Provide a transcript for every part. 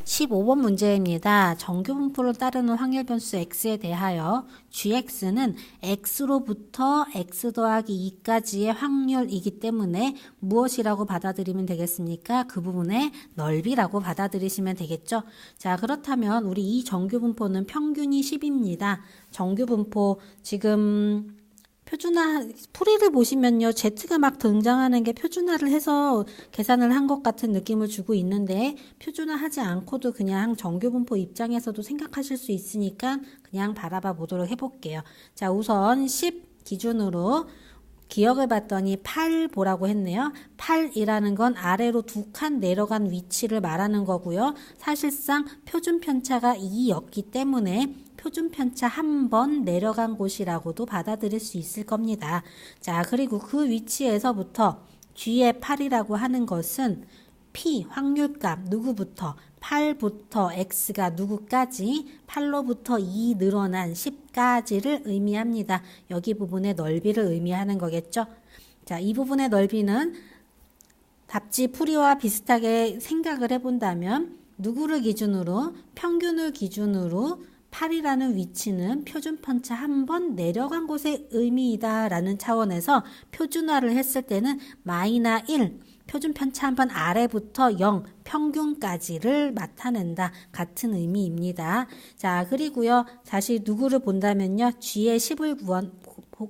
15번 문제입니다. 정규분포를 따르는 확률 변수 x에 대하여 gx는 x로부터 x 더하기 2까지의 확률이기 때문에 무엇이라고 받아들이면 되겠습니까? 그 부분의 넓이라고 받아들이시면 되겠죠. 자, 그렇다면 우리 이 정규분포는 평균이 10입니다. 정규분포 지금 표준화, 풀이를 보시면요, Z가 막 등장하는 게 표준화를 해서 계산을 한 것 같은 느낌을 주고 있는데, 표준화 하지 않고도 그냥 정규분포 입장에서도 생각하실 수 있으니까 그냥 바라봐 보도록 해볼게요. 자, 우선 10 기준으로 기억을 봤더니 8 보라고 했네요. 8이라는 건 아래로 2칸 내려간 위치를 말하는 거고요. 사실상 표준 편차가 2였기 때문에 표준 편차 한 번 내려간 곳이라고도 받아들일 수 있을 겁니다. 자, 그리고 그 위치에서부터 G의 8이라고 하는 것은 P, 확률값, 누구부터? 8부터 X가 누구까지? 8로부터 2 늘어난 10까지를 의미합니다. 여기 부분의 넓이를 의미하는 거겠죠? 자, 이 부분의 넓이는 답지 풀이와 비슷하게 생각을 해본다면 누구를 기준으로? 평균을 기준으로 8이라는 위치는 표준 편차 한 번 내려간 곳의 의미이다 라는 차원에서 표준화를 했을 때는 마이너 1, 표준 편차 한 번 아래부터 0, 평균까지를 나타낸다. 같은 의미입니다. 자, 그리고요. 다시 누구를 본다면요. G의 10을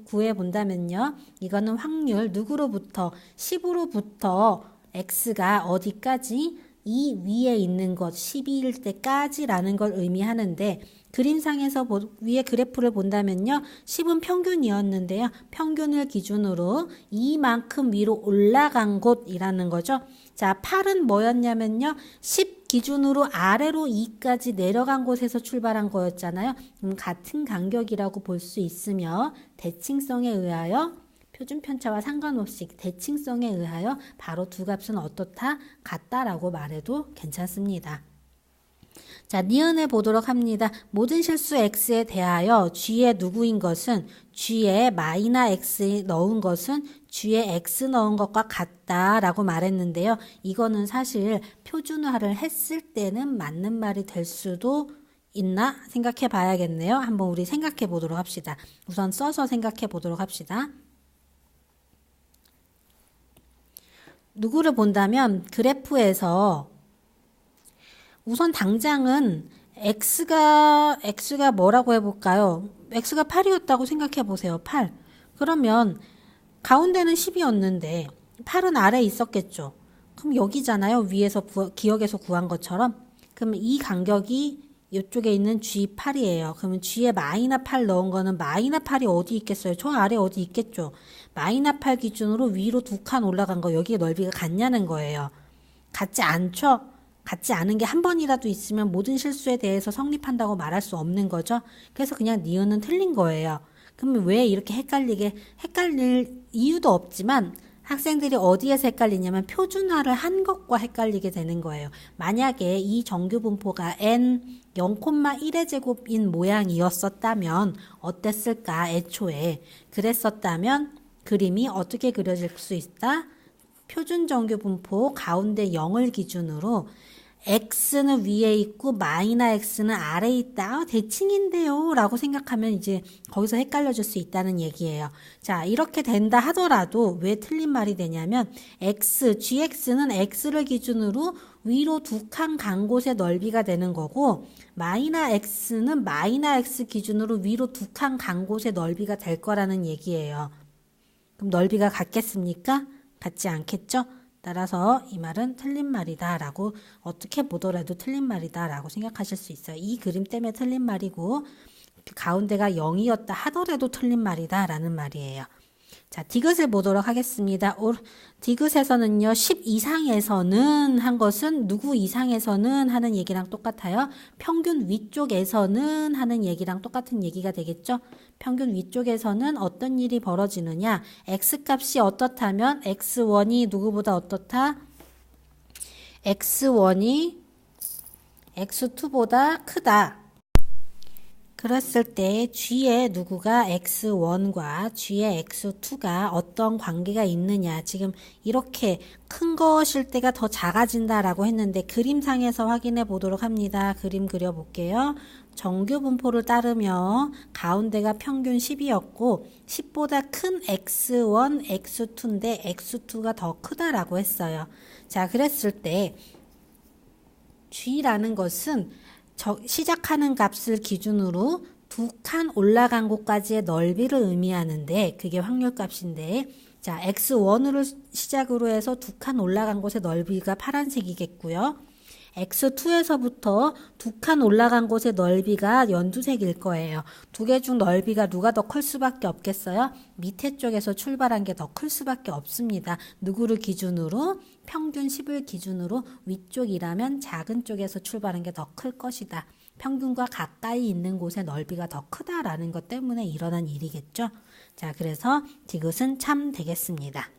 구해 본다면요. 이거는 확률 누구로부터? 10으로부터 X가 어디까지? 이 위에 있는 것 12일 때까지라는 걸 의미하는데 그림상에서 위에 그래프를 본다면요. 10은 평균이었는데요. 평균을 기준으로 이만큼 위로 올라간 곳이라는 거죠. 자, 8은 뭐였냐면요. 10 기준으로 아래로 2까지 내려간 곳에서 출발한 거였잖아요. 같은 간격이라고 볼 수 있으며 대칭성에 의하여 표준 편차와 상관없이 대칭성에 의하여 바로 두 값은 어떻다? 같다라고 말해도 괜찮습니다. 자, 니은해 보도록 합니다. 모든 실수 x에 대하여 g의 누구인 것은 g의 마이너 x 넣은 것은 g의 x 넣은 것과 같다라고 말했는데요. 이거는 사실 표준화를 했을 때는 맞는 말이 될 수도 있나 생각해 봐야겠네요. 한번 우리 생각해 보도록 합시다. 우선 써서 생각해 보도록 합시다. 누구를 본다면 그래프에서 우선 당장은 x가 뭐라고 해볼까요? x가 8이었다고 생각해 보세요. 8. 그러면 가운데는 10이었는데 8은 아래에 있었겠죠. 그럼 여기잖아요. 위에서 기억에서 구한 것처럼. 그럼 이 간격이 이쪽에 있는 G8이에요. 그러면 G에 마이너 8 넣은 거는 마이너 8이 어디 있겠어요? 저 아래 어디 있겠죠? 마이너 8 기준으로 위로 2칸 올라간 거 여기에 넓이가 같냐는 거예요. 같지 않죠? 같지 않은 게 한 번이라도 있으면 모든 실수에 대해서 성립한다고 말할 수 없는 거죠. 그래서 그냥 니은은 틀린 거예요. 그러면 왜 이렇게 헷갈릴 이유도 없지만 학생들이 어디에서 헷갈리냐면 표준화를 한 것과 헷갈리게 되는 거예요. 만약에 이 정규분포가 n 0,1의 제곱인 모양이었었다면 어땠을까? 애초에 그랬었다면 그림이 어떻게 그려질 수 있다? 표준 정규분포 가운데 0을 기준으로 x는 위에 있고 마이너 x는 아래에 있다. 대칭인데요 라고 생각하면 이제 거기서 헷갈려질 수 있다는 얘기예요. 자, 이렇게 된다 하더라도 왜 틀린 말이 되냐면 gx는 x를 기준으로 위로 2칸 간 곳의 넓이가 되는 거고 마이너 x는 마이너 x 기준으로 위로 2칸 간 곳의 넓이가 될 거라는 얘기예요. 그럼 넓이가 같겠습니까? 같지 않겠죠? 따라서 이 말은 틀린 말이다 라고 어떻게 보더라도 틀린 말이다 라고 생각하실 수 있어요. 이 그림 때문에 틀린 말이고 그 가운데가 0이었다 하더라도 틀린 말이다 라는 말이에요. 자, 디귿을 보도록 하겠습니다. 디귿에서는요. 10 이상에서는 한 것은 누구 이상에서는 하는 얘기랑 똑같아요. 평균 위쪽에서는 하는 얘기랑 똑같은 얘기가 되겠죠. 평균 위쪽에서는 어떤 일이 벌어지느냐. x값이 어떻다면 x1이 누구보다 어떻다? x1이 x2보다 크다. 그랬을 때 G의 누구가 x1과 G의 x2가 어떤 관계가 있느냐. 지금 이렇게 큰 것일 때가 더 작아진다라고 했는데 그림상에서 확인해 보도록 합니다. 그림 그려볼게요. 정규 분포를 따르며 가운데가 평균 10이었고 10보다 큰 x1, x2인데 x2가 더 크다라고 했어요. 자, 그랬을 때 G라는 것은 시작하는 값을 기준으로 두 칸 올라간 곳까지의 넓이를 의미하는데 그게 확률값인데 자, x1으로 시작으로 해서 두 칸 올라간 곳의 넓이가 파란색이겠고요. x2에서부터 두 칸 올라간 곳의 넓이가 연두색일 거예요. 두 개 중 넓이가 누가 더 클 수밖에 없겠어요? 밑에 쪽에서 출발한 게 더 클 수밖에 없습니다. 누구를 기준으로? 평균 10을 기준으로 위쪽이라면 작은 쪽에서 출발한 게 더 클 것이다. 평균과 가까이 있는 곳의 넓이가 더 크다라는 것 때문에 일어난 일이겠죠. 자, 그래서 디귿은 참 되겠습니다.